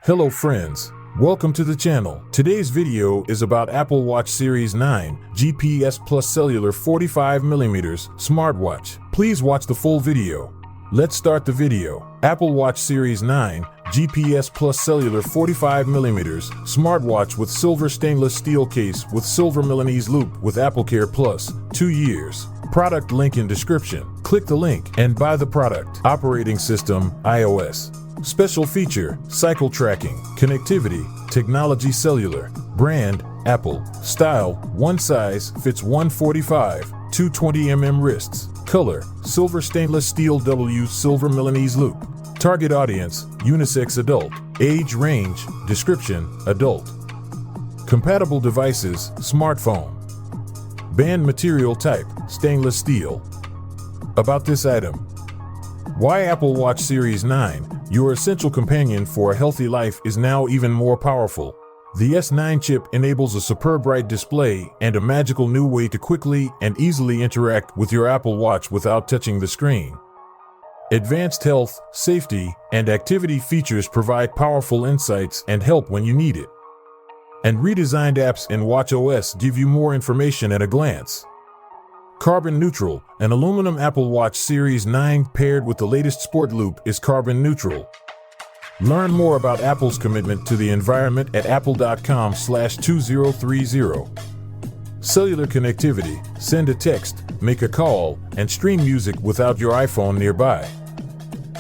Hello friends, welcome to the channel. Today's video is about Apple Watch Series 9 GPS plus cellular 45mm smartwatch. Please watch the full video. Let's start the video. Apple Watch Series 9 GPS plus cellular 45mm smartwatch with silver stainless steel case with silver Milanese loop with AppleCare Plus, 2 years. Product link in description. Click the link and buy the product. Operating system, iOS. Special feature, cycle tracking, connectivity, technology cellular. Brand, Apple. Style, one size, fits 145, 220mm wrists. Color, silver stainless steel W silver Milanese loop. Target audience, unisex adult. Age range, description, adult. Compatible devices, smartphone. Band material type, stainless steel. About this item. Why Apple Watch Series 9, your essential companion for a healthy life, is now even more powerful. The S9 chip enables a superbright display and a magical new way to quickly and easily interact with your Apple Watch without touching the screen. Advanced health, safety, and activity features provide powerful insights and help when you need it. And redesigned apps in watchOS give you more information at a glance. Carbon neutral, an aluminum Apple Watch Series 9 paired with the latest Sport Loop is carbon neutral. Learn more about Apple's commitment to the environment at apple.com/2030. Cellular connectivity, send a text, make a call, and stream music without your iPhone nearby.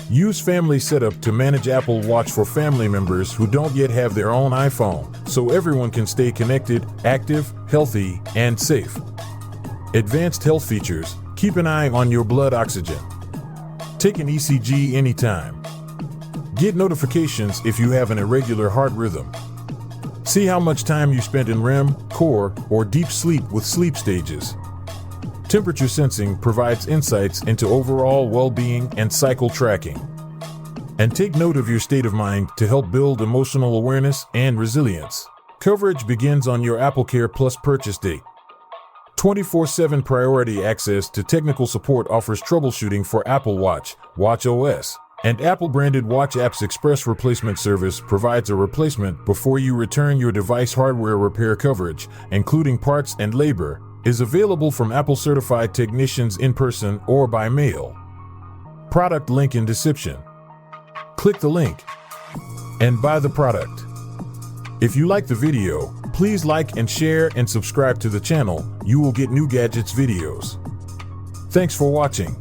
Use Family Setup to manage Apple Watch for family members who don't yet have their own iPhone, so everyone can stay connected, active, healthy, and safe. Advanced health features, keep an eye on your blood oxygen. Take an ECG anytime. Get notifications if you have an irregular heart rhythm. See how much time you spent in REM, core, or deep sleep with sleep stages. Temperature sensing provides insights into overall well-being and cycle tracking. And take note of your state of mind to help build emotional awareness and resilience. Coverage begins on your AppleCare Plus purchase date. 24/7 priority access to technical support offers troubleshooting for Apple Watch, watchOS, and Apple-branded Watch Apps Express replacement service provides a replacement before you return your device. Hardware repair coverage, including parts and labor, is available from Apple-certified technicians in person or by mail. Product link in description. Click the link and buy the product. If you like the video, please like and share and subscribe to the channel. You will get new gadgets videos. Thanks for watching.